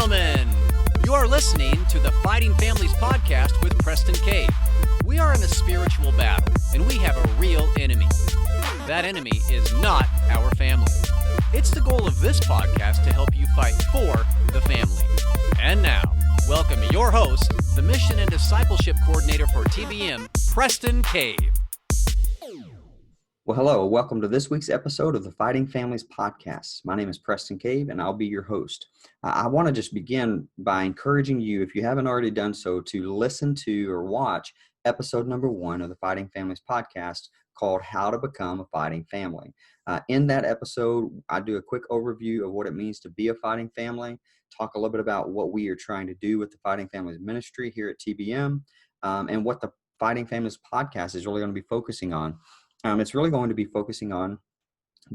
gentlemen, you are listening to the Fighting Families podcast with Preston Cave. We are in a spiritual battle, and we have a real enemy. That enemy is not our family. It's the goal of this podcast to help you fight for the family. And now, welcome your host, the Mission and Discipleship Coordinator for TBM, Preston Cave. Well, hello. Welcome to this week's episode of the Fighting Families podcast. My name is Preston Cave, and I'll be your host. I want to just begin by encouraging you, if you haven't already done so, to listen to or watch episode number 1 of the Fighting Families podcast called How to Become a Fighting Family. In that episode, I do a quick overview of what it means to be a fighting family, talk a little bit about what we are trying to do with the Fighting Families ministry here at TBM, and what the Fighting Families podcast is really going to be focusing on. It's really going to be focusing on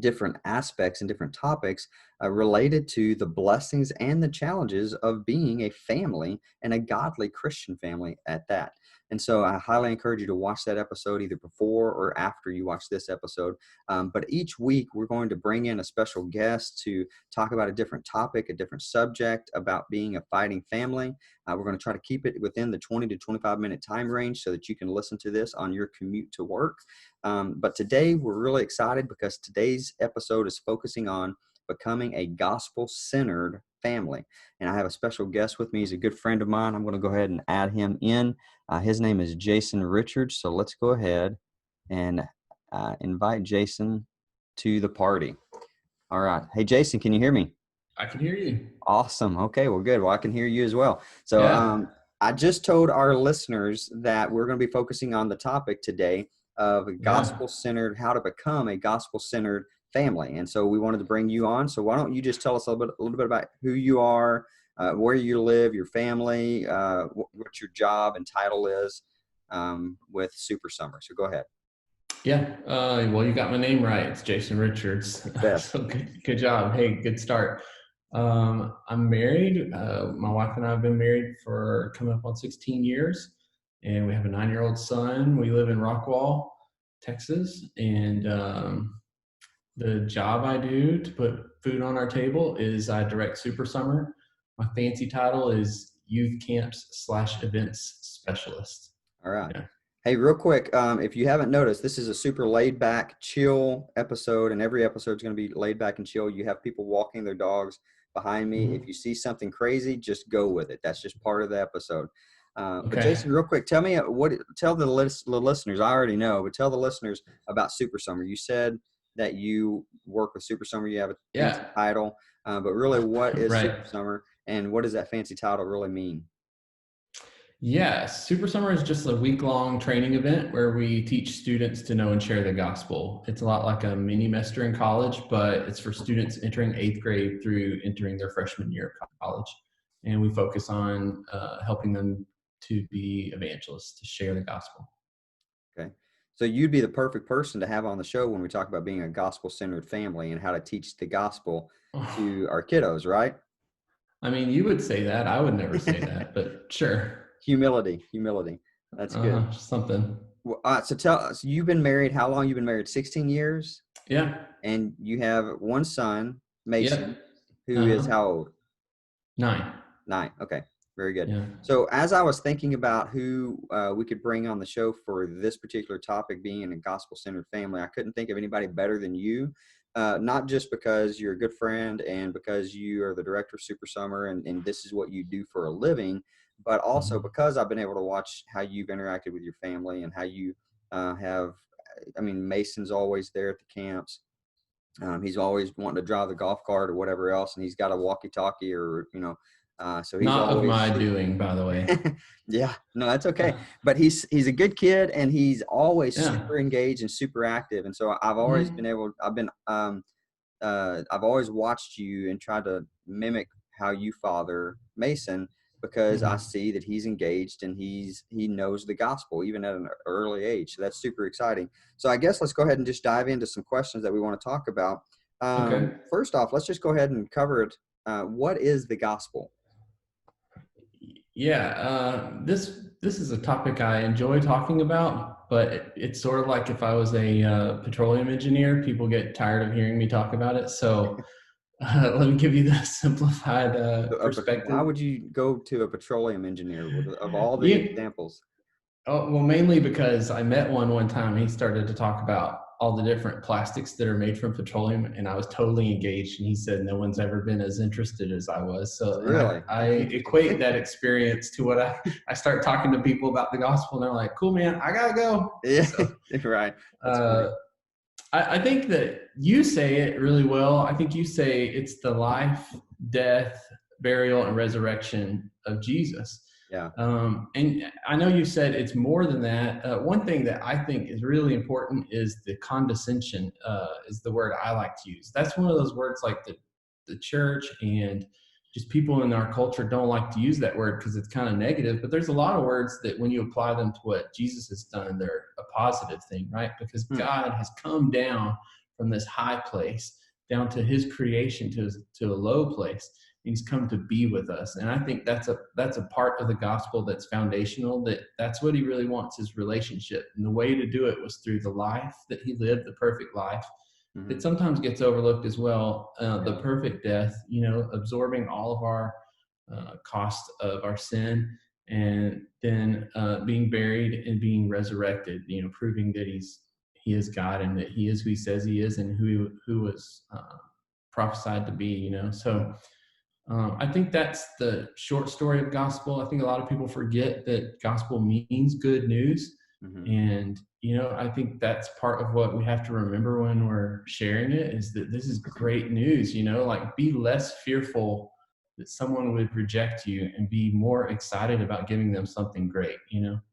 different aspects and different topics related to the blessings and the challenges of being a family and a godly Christian family at that. And so I highly encourage you to watch that episode either before or after you watch this episode. But each week we're going to bring in a special guest to talk about a different topic, a different subject about being a fighting family. We're going to try to keep it within the 20 to 25 minute time range so that you can listen to this on your commute to work. But today we're really excited because today's episode is focusing on becoming a gospel-centered family. And I have a special guest with me. He's a good friend of mine. I'm going to go ahead and add him in. His name is Jason Richards. So let's go ahead and invite Jason to the party. All right. Hey, Jason, can you hear me? I can hear you. Awesome. Okay, well, good. Well, I can hear you as well. So I just told our listeners that we're going to be focusing on the topic today of gospel-centered, how to become a gospel-centered family. And so we wanted to bring you on. So why don't you just tell us a little bit about who you are, where you live, your family, what your job and title is with Super Summer. So go ahead. Yeah. Well, you got my name right. It's Jason Richards. So good job. Hey, good start. I'm married. My wife and I have been married for coming up on 16 years. And we have a 9-year-old son. We live in Rockwall, Texas. And the job I do to put food on our table is I direct Super Summer. My fancy title is Youth Camps / Events Specialist. All right. Yeah. Hey, real quick, if you haven't noticed, this is a super laid back, chill episode, and every episode is going to be laid back and chill. You have people walking their dogs behind me. Mm-hmm. If you see something crazy, just go with it. That's just part of the episode. Okay. But Jason, real quick, tell the listeners, I already know, but tell the listeners about Super Summer. You said that you work with Super Summer, you have a fancy title, but really what is Super Summer and what does that fancy title really mean? Yeah, Super Summer is just a week-long training event where we teach students to know and share the gospel. It's a lot like a mini semester in college, but it's for students entering 8th grade through entering their freshman year of college. And we focus on helping them to be evangelists, to share the gospel. Okay. So you'd be the perfect person to have on the show when we talk about being a gospel-centered family and how to teach the gospel to our kiddos, right? I mean, you would say that. I would never say that, but sure. Humility. That's good. Something. Well, so tell us, you've been married, how long you've been married? 16 years? Yeah. And you have one son, Mason, who is how old? 9. 9. Okay. Very good. Yeah. So as I was thinking about who we could bring on the show for this particular topic, being in a gospel-centered family, I couldn't think of anybody better than you, not just because you're a good friend and because you are the director of Super Summer and this is what you do for a living, but also because I've been able to watch how you've interacted with your family and how you Mason's always there at the camps. He's always wanting to drive the golf cart or whatever else, and he's got a walkie-talkie or, so he's not always, of my doing, by the way. Yeah, no, that's okay. But he's a good kid, and he's always super engaged and super active. And so I've always I've always watched you and tried to mimic how you father Mason, because I see that he's engaged and he knows the gospel even at an early age. So that's super exciting. So I guess let's go ahead and just dive into some questions that we want to talk about. First off, let's just go ahead and cover it. What is the gospel? Yeah, this is a topic I enjoy talking about, but it's sort of like if I was a petroleum engineer, people get tired of hearing me talk about it. So let me give you the simplified Why perspective. would you go to a petroleum engineer of all the You, examples? Oh, well, mainly because I met one time. He started to talk about all the different plastics that are made from petroleum, and I was totally engaged. And he said no one's ever been as interested as I was. So, and Really? I That's interesting. equate that experience to what I start talking to people about the gospel, and they're like, "Cool, man, I gotta go." Yeah, So, right. That's funny. uh, I think that you say it really well. I think you say it's the life, death, burial, and resurrection of Jesus. Yeah. And I know you said it's more than that. One thing that I think is really important is the condescension, is the word I like to use. That's one of those words like the church and just people in our culture don't like to use that word because it's kind of negative. But there's a lot of words that when you apply them to what Jesus has done, they're a positive thing, right? Because Hmm. God has come down from this high place down to his creation to a low place. He's come to be with us, and I think that's a part of the gospel that's foundational. That's what he really wants, is relationship, and the way to do it was through the life that he lived, the perfect life Mm-hmm. that sometimes gets overlooked as well, the Yeah. perfect death, absorbing all of our cost of our sin, and then being buried and being resurrected, proving that he is God and that he is who he says he is and who was prophesied to be, so I think that's the short story of gospel. I think a lot of people forget that gospel means good news. Mm-hmm. And, I think that's part of what we have to remember when we're sharing it, is that this is great news, like be less fearful that someone would reject you and be more excited about giving them something great,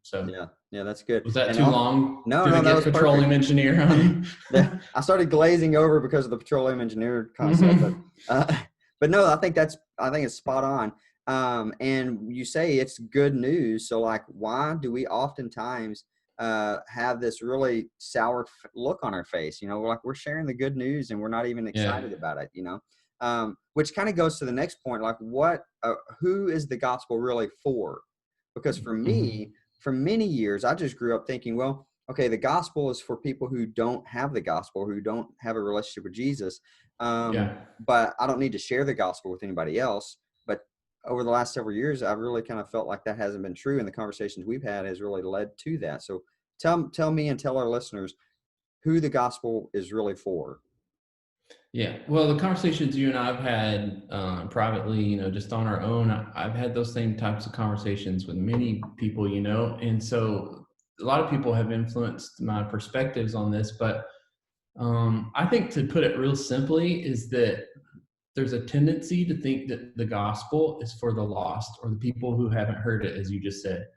So Yeah, that's good. was that And too also, long? no, Did no, it that get was perfect. petroleum engineer on you? I started glazing over because of the petroleum engineer concept, but Mhm. uh, but no, I think it's spot on. And you say it's good news, so like, why do we oftentimes have this really sour look on our face? We're like, we're sharing the good news and we're not even Yeah. excited about it. Which kind of goes to the next point, like who is the gospel really for? Because for Mhm. me, for many years, I just grew up thinking, well, okay, the gospel is for people who don't have the gospel, who don't have a relationship with Jesus. Yeah. But I don't need to share the gospel with anybody else. But over the last several years, I've really kind of felt like that hasn't been true. And the conversations we've had has really led to that. So tell me and tell our listeners who the gospel is really for. Yeah. Well, the conversations you and I've had privately, just on our own, I've had those same types of conversations with many people, and so a lot of people have influenced my perspectives on this. But I think, to put it real simply, is that there's a tendency to think that the gospel is for the lost or the people who haven't heard it, as you just said.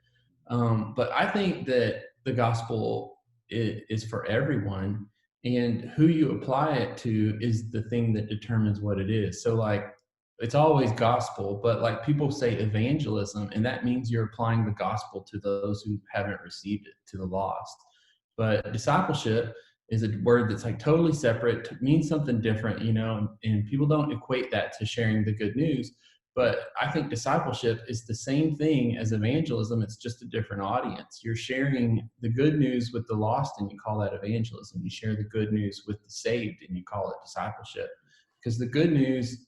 But I think that the gospel is for everyone, and who you apply it to is the thing that determines what it is. So, like, it's always gospel, but like people say evangelism, and that means you're applying the gospel to those who haven't received it, to the lost. But discipleship is a word that's like totally separate, means something different, and people don't equate that to sharing the good news. But I think discipleship is the same thing as evangelism. It's just a different audience. You're sharing the good news with the lost, and you call that evangelism. You share the good news with the saved, and you call it discipleship. Because the good news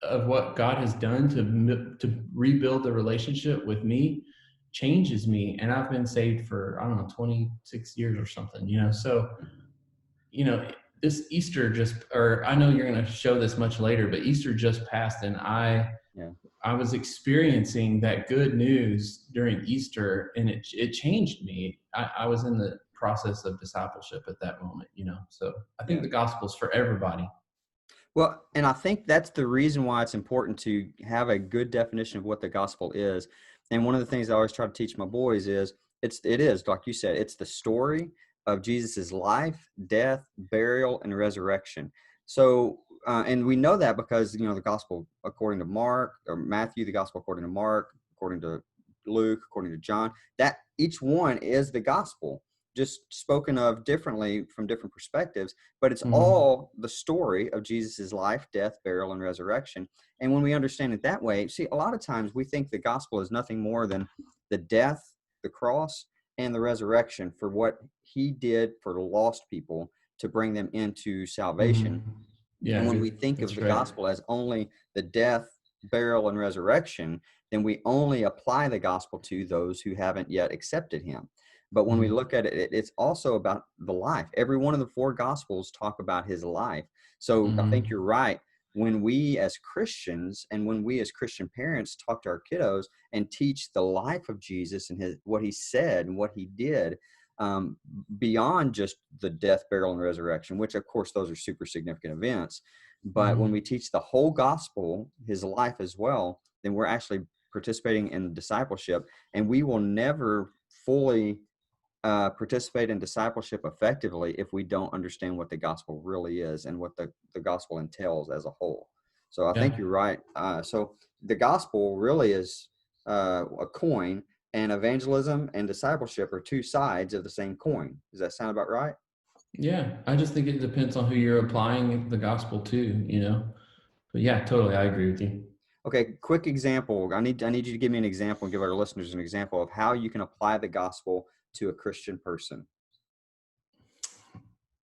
of what God has done to rebuild the relationship with me changes me. And I've been saved for, I don't know, 26 years or something, So, you know, this Easter or I know you're going to show this much later, but Easter just passed, and Yeah. I was experiencing that good news during Easter, and it changed me. I was in the process of discipleship at that moment, So I think Yeah. the gospel's for everybody. Well, and I think that's the reason why it's important to have a good definition of what the gospel is. And one of the things I always try to teach my boys is it is, like you said, it's the story of Jesus's life, death, burial, and resurrection. So, and we know that because, the gospel according to Mark or Matthew, the gospel according to Mark, according to Luke, according to John, that each one is the gospel, just spoken of differently from different perspectives, but it's Mm-hmm. all the story of Jesus's life, death, burial, and resurrection. And when we understand it that way, see, a lot of times we think the gospel is nothing more than the death, the cross, and the resurrection for what he did for the lost people to bring them into salvation. Mm-hmm. Yeah, And when we good. think of That's the right. gospel as only the death, burial, and resurrection, then we only apply the gospel to those who haven't yet accepted him. But when we Mhm. look at it, it's also about the life. Every one of the four gospels talk about his life. So I think you're Mhm. right. When we as Christians and when we as Christian parents talk to our kiddos and teach the life of Jesus and what he said and what he did, um, beyond just the death, burial, and resurrection, which of course those are super significant events. But when we Mhm. teach the whole gospel, his life as well, then we're actually participating in discipleship, and we will never fully participate in discipleship effectively if we don't understand what the gospel really is and what the gospel entails as a whole. So I think Yeah. you're right. So the gospel really is a coin, and evangelism and discipleship are two sides of the same coin. Does that sound about right? Yeah. I just think it depends on who you're applying the gospel to, But yeah, totally. I agree with you. Okay, quick example. I need you to give me an example and give our listeners an example of how you can apply the gospel to a Christian person.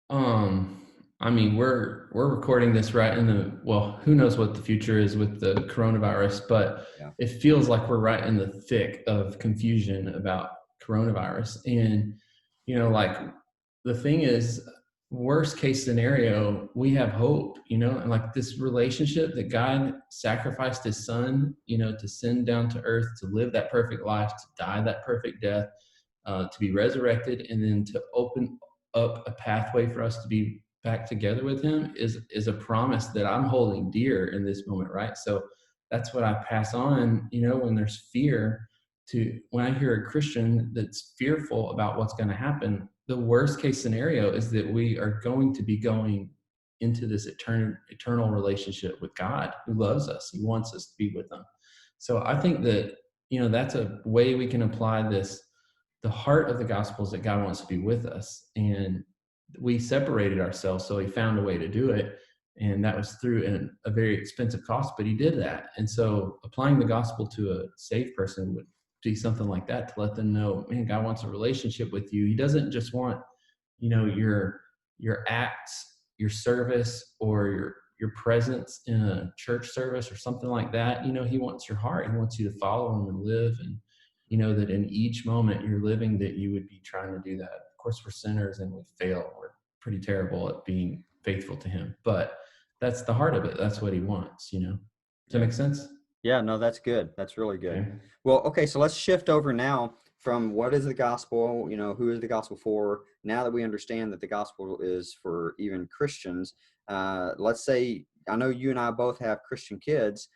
Um, I mean, we're recording this right in who knows what the future is with the coronavirus, but Yeah. it feels like we're right in the thick of confusion about coronavirus. And, like the thing is, worst case scenario, we have hope, and like this relationship that God sacrificed his son, to send down to earth, to live that perfect life, to die that perfect death, to be resurrected, and then to open up a pathway for us to be back together with him is a promise that I'm holding dear in this moment, right? So that's what I pass on, when there's fear. When I hear a Christian that's fearful about what's going to happen, the worst case scenario is that we are going to be going into this eternal relationship with God, who loves us. He wants us to be with him. So I think that, that's a way we can apply this. The heart of the gospel is that God wants to be with us, and we separated ourselves, so he found a way to do it, and that was through a very expensive cost, but he did that. And so applying the gospel to a saved person would be something like that, to let them know, man, God wants a relationship with you. He doesn't just want, your acts, your service, or your presence in a church service or something like that. He wants your heart. He wants you to follow him and live, and that in each moment you're living, that you would be trying to do that. Of course, we're sinners and we fail. We're pretty terrible at being faithful to him, but that's the heart of it. That's what he wants. Does that Yeah. make sense? Yeah, no, that's good. That's really good. Okay. Well, okay, so let's shift over now from what is the gospel, who is the gospel for? Now that we understand that the gospel is for even Christians, let's say, I know you and I both have Christian kids,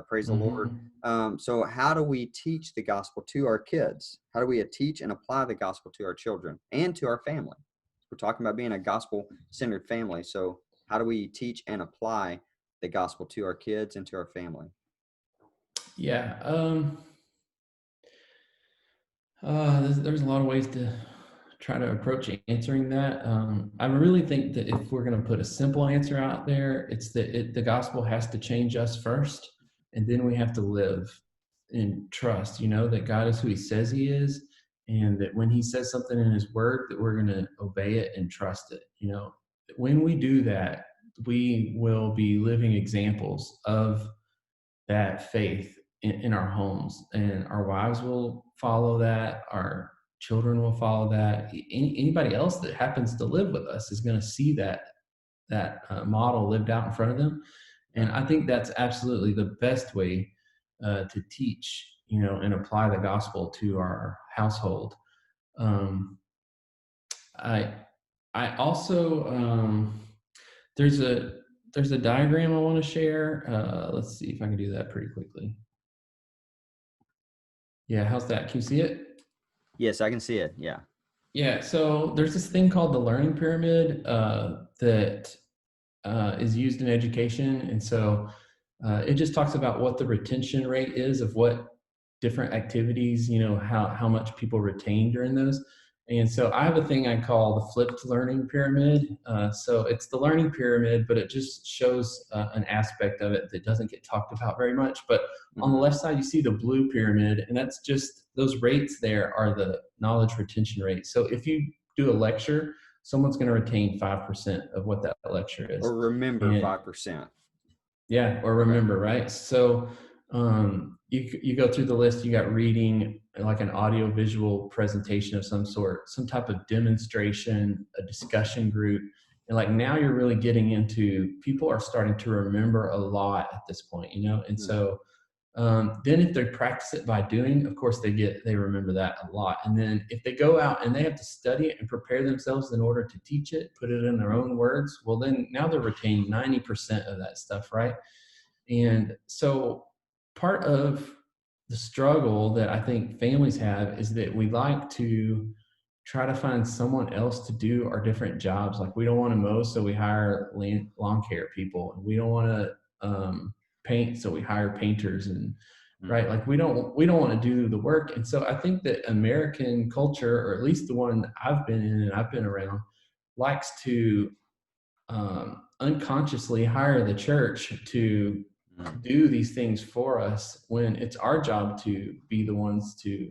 praise the Lord. Mm-hmm. So how do we teach the gospel to our kids? How do we teach and apply the gospel to our children and to our family? We're talking about being a gospel-centered family. So how do we teach and apply the gospel to our kids and to our family? Yeah. There's a lot of ways to try to approach answering that. I really think that if we're going to put a simple answer out there, it's that the gospel has to change us first, and then we have to live in trust. That God is who He says He is, and that when He says something in His Word, that we're going to obey it and trust it. When we do that, we will be living examples of that faith in our homes, and our wives will follow that, our children will follow that. Anybody else that happens to live with us is going to see that model lived out in front of them. And I think that's absolutely the best way to teach, and apply the gospel to our household. um, i I also, there's a diagram I want to share. Let's see if I can do that pretty quickly. Yeah, how's that? Can you see it? Yes, I can see it. Yeah. Yeah, so there's this thing called the learning pyramid that is used in education. And so it just talks about what the retention rate is of what different activities, how much people retain during those. And so I have a thing I call the flipped learning pyramid. So it's the learning pyramid, but it just shows an aspect of it that doesn't get talked about very much. But on the Mhm. left side, you see the blue pyramid, and that's just those rates there are the knowledge retention rate. So if you do a lecture, someone's going to retain 5% of what that lecture is. Or remember And 5%. yeah, or remember, right? So you go through the list, you got reading, like an audio visual presentation of some sort, some type of demonstration, a discussion group. And like now you're really getting into, people are starting to remember a lot at this point, And so then if they practice it by doing, of course they remember that a lot. And then if they go out and they have to study it and prepare themselves in order to teach it, put it in their own words, well then now they're retaining 90% of that stuff, right? And so part of the struggle that I think families have is that we like to try to find someone else to do our different jobs. Like we don't want to mow, so we hire lawn care people. And we don't want to paint, so we hire painters. And right, like we don't want to do the work. And so I think that American culture, or at least the one I've been in and I've been around, likes to unconsciously hire the church to do these things for us when it's our job to be the ones to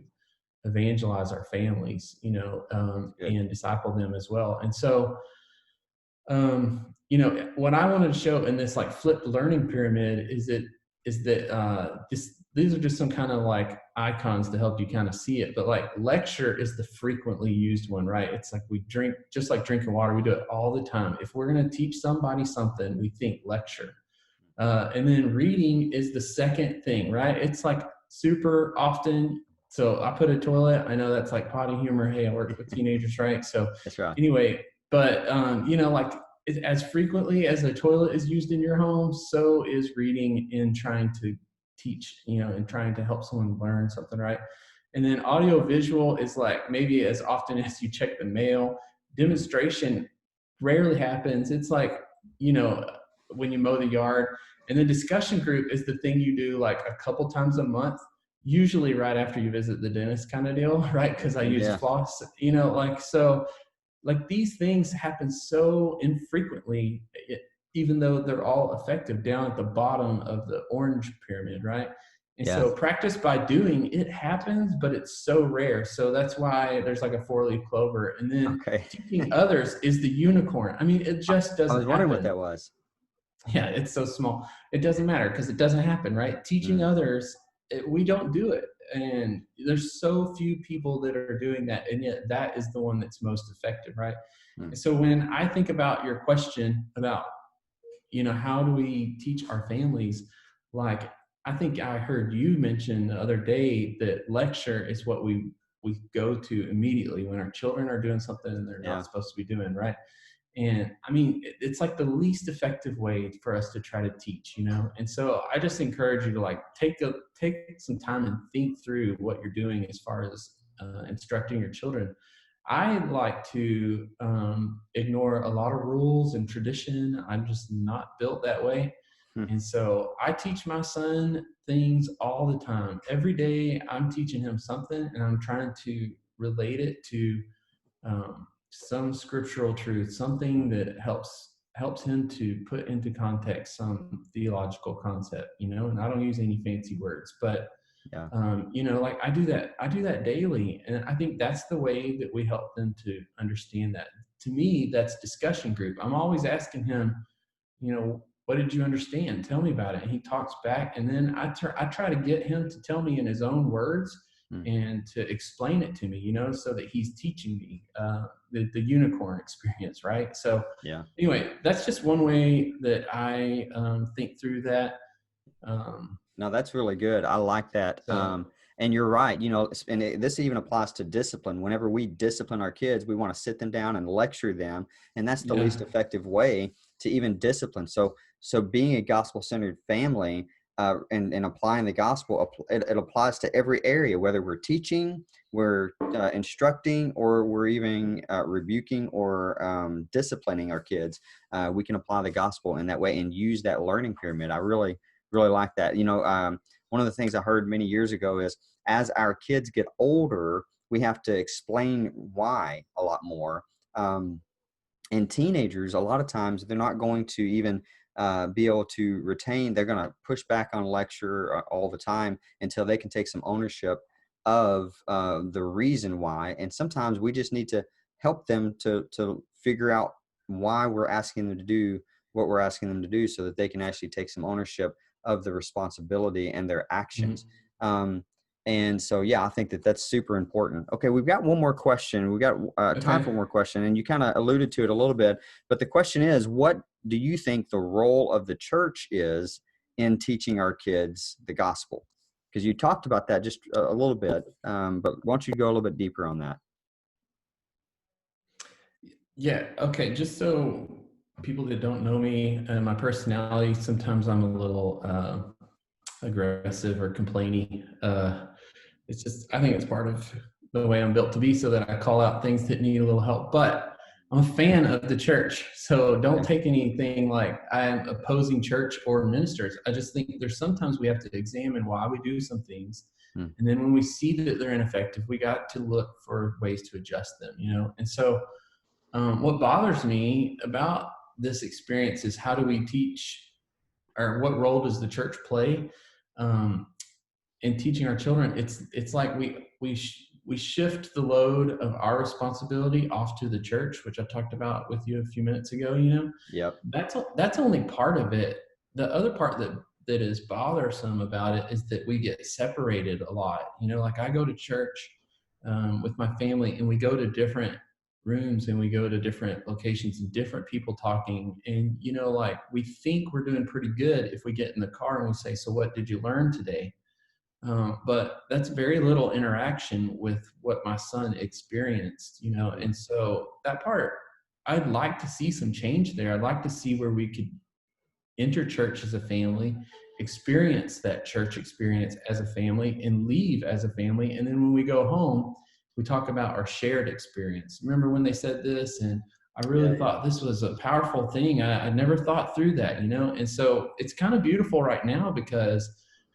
evangelize our families, and disciple them as well. And so, what I wanted to show in this like flipped learning pyramid is that these are just some kind of like icons to help you kind of see it. But like lecture is the frequently used one, right? It's like we drink, just like drinking water, we do it all the time. If we're going to teach somebody something, we think lecture. And then reading is the second thing, right? It's like super often. So I put a toilet. I know that's like potty humor. Hey, I work with teenagers, right? So That's right. Anyway, but like as frequently as a toilet is used in your home, so is reading in trying to teach, and trying to help someone learn something, right? And then audio visual is like maybe as often as you check the mail. Demonstration rarely happens. It's like, when you mow the yard. And the discussion group is the thing you do like a couple times a month, usually right after you visit the dentist kind of deal, right? Because I use floss, like these things happen so infrequently, even though they're all effective down at the bottom of the orange pyramid, right? And so practice by doing, it happens, but it's so rare. So that's why there's like a 4-leaf clover. And then teaching others is the unicorn. I mean, it just doesn't happen. I was wondering what that was. Yeah, it's so small. It doesn't matter because it doesn't happen, right? Teaching others, we don't do it. And there's so few people that are doing that. And yet that is the one that's most effective, right? And so when I think about your question about, how do we teach our families? Like, I think I heard you mention the other day that lecture is what we go to immediately when our children are doing something they're not supposed to be doing, right? And I mean, it's like the least effective way for us to try to teach, And so I just encourage you to like take some time and think through what you're doing as far as instructing your children. I like to ignore a lot of rules and tradition. I'm just not built that way. And so I teach my son things all the time. Every day I'm teaching him something, and I'm trying to relate it to some scriptural truth, something that helps him to put into context some theological concept, and I don't use any fancy words, but like I do that daily. And I think that's the way that we help them to understand that. To me, that's discussion group. I'm always asking him, what did you understand? Tell me about it. And he talks back, and then I try to get him to tell me in his own words and to explain it to me, so that he's teaching me the unicorn experience, right? So anyway, that's just one way that I think through that. No, that's really good. I like that. And you're right. This even applies to discipline. Whenever we discipline our kids, we want to sit them down and lecture them. And that's the least effective way to even discipline. So being a gospel-centered family and applying the gospel, it applies to every area, whether we're teaching, we're instructing, or we're even rebuking or disciplining our kids. We can apply the gospel in that way and use that learning pyramid. I really like that. One of the things I heard many years ago is as our kids get older, we have to explain why a lot more. And teenagers, a lot of times, they're not going to even be able to retain. They're going to push back on lecture all the time until they can take some ownership of the reason why. And sometimes we just need to help them to figure out why we're asking them to do what we're asking them to do, so that they can actually take some ownership of the responsibility and their actions. And so, yeah, I think that that's super important. Okay, we've got one more question. We've got time for one more question, and you kind of alluded to it a little bit. But the question is, what do you think the role of the church is in teaching our kids the gospel? Because you talked about that just a little bit, but why don't you go a little bit deeper on that? Yeah. Okay. Just so people that don't know me and my personality, sometimes I'm a little aggressive or complainy. It's just, I think it's part of the way I'm built to be, so that I call out things that need a little help. But I'm a fan of the church, so don't take anything like I'm opposing church or ministers. I just think there's sometimes we have to examine why we do some things. And then when we see that they're ineffective, we got to look for ways to adjust them, And so what bothers me about this experience is, how do we teach, or what role does the church play in teaching our children? It's like we shift the load of our responsibility off to the church, which I talked about with you a few minutes ago. Yep. That's only part of it. The other part that is bothersome about it is that we get separated a lot. Like I go to church with my family, and we go to different rooms, and we go to different locations and different people talking, and like we think we're doing pretty good if we get in the car and we say, so what did you learn today? But that's very little interaction with what my son experienced, and so that part, I'd like to see some change there. I'd like to see where we could enter church as a family, experience that church experience as a family, and leave as a family. And then when we go home, we talk about our shared experience. Remember when they said this? And I really thought this was a powerful thing. I never thought through that, And so it's kind of beautiful right now, because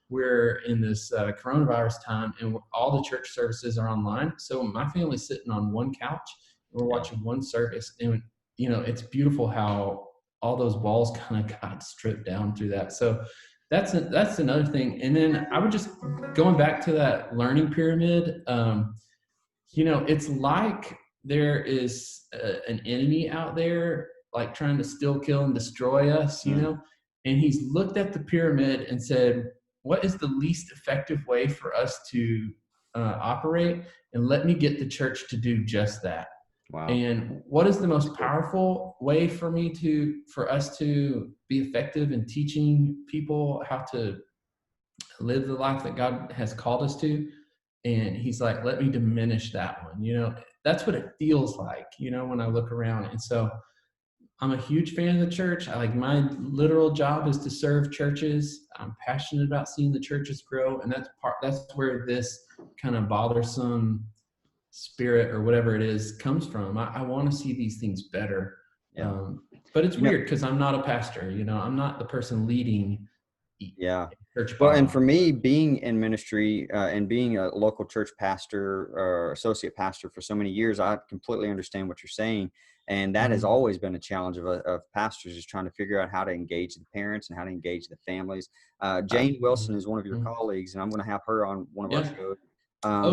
we're in this coronavirus time, and all the church services are online. So my family's sitting on one couch, and we're watching one service. And, it's beautiful how all those walls kind of got stripped down through that. So that's another thing. And then I would just, going back to that learning pyramid, it's like there is an enemy out there, like trying to steal, kill, and destroy us, and he's looked at the pyramid and said, what is the least effective way for us to operate? And let me get the church to do just that. Wow. And what is the most powerful way for us to be effective in teaching people how to live the life that God has called us to? And he's like, let me diminish that one. That's what it feels like, when I look around. And so I'm a huge fan of the church. My literal job is to serve churches. I'm passionate about seeing the churches grow. And that's where this kind of bothersome spirit, or whatever it is, comes from. I want to see these things better. But it's weird, because I'm not a pastor, I'm not the person leading church. Well, and for me, being in ministry and being a local church pastor or associate pastor for so many years, I completely understand what you're saying. And that has always been a challenge of pastors, is trying to figure out how to engage the parents and how to engage the families. Jane Wilson is one of your colleagues, and I'm going to have her on one of our shows.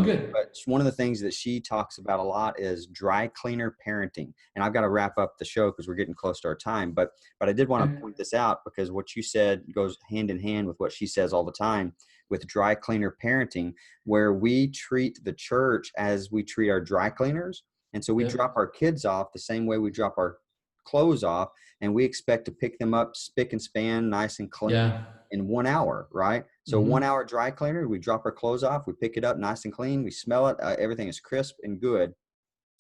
Good. But one of the things that she talks about a lot is dry cleaner parenting. And I've got to wrap up the show because we're getting close to our time. But I did want to point this out, because what you said goes hand in hand with what she says all the time with dry cleaner parenting, where we treat the church as we treat our dry cleaners. And so we drop our kids off the same way we drop our clothes off, and we expect to pick them up spick and span, nice and clean in 1 hour, right? So 1 hour dry cleaner, we drop our clothes off, we pick it up nice and clean, we smell it, everything is crisp and good.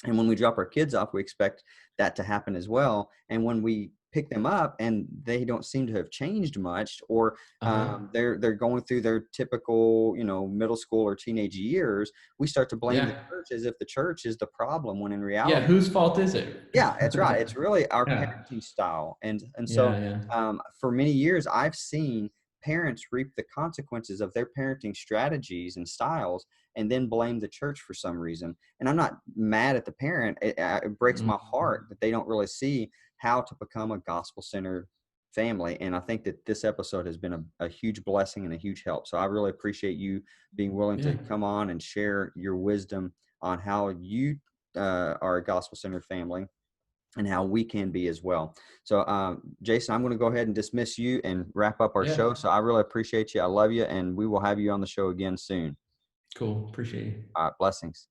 And when we drop our kids off, we expect that to happen as well. And when we pick them up and they don't seem to have changed much, or they're going through their typical, middle school or teenage years, we start to blame the church as if the church is the problem, when in reality, whose fault is it? Yeah, that's right. It's really our parenting style. And so for many years, I've seen parents reap the consequences of their parenting strategies and styles, and then blame the church for some reason. And I'm not mad at the parent. It breaks my heart that they don't really see how to become a gospel-centered family. And I think that this episode has been a huge blessing and a huge help. So I really appreciate you being willing to come on and share your wisdom on how you are a gospel-centered family, and how we can be as well. So, Jason, I'm going to go ahead and dismiss you and wrap up our show. So I really appreciate you. I love you, and we will have you on the show again soon. Cool. Appreciate you. All right. Blessings.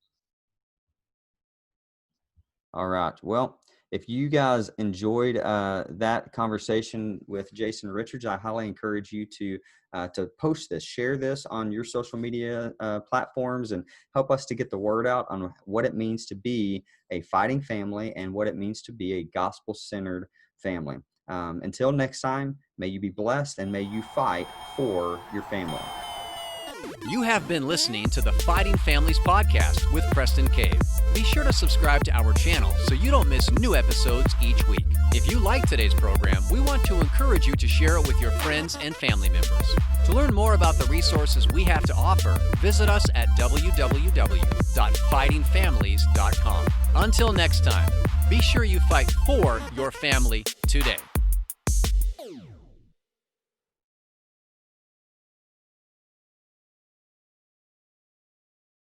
All right. Well, if you guys enjoyed that conversation with Jason Richards, I highly encourage you to post this, share this on your social media platforms, and help us to get the word out on what it means to be a fighting family and what it means to be a gospel-centered family. Until next time, may you be blessed and may you fight for your family. You have been listening to the Fighting Families podcast with Preston Cave. Be sure to subscribe to our channel so you don't miss new episodes each week. If you like today's program, we want to encourage you to share it with your friends and family members. To learn more about the resources we have to offer, visit us at www.fightingfamilies.com. Until next time, be sure you fight for your family today.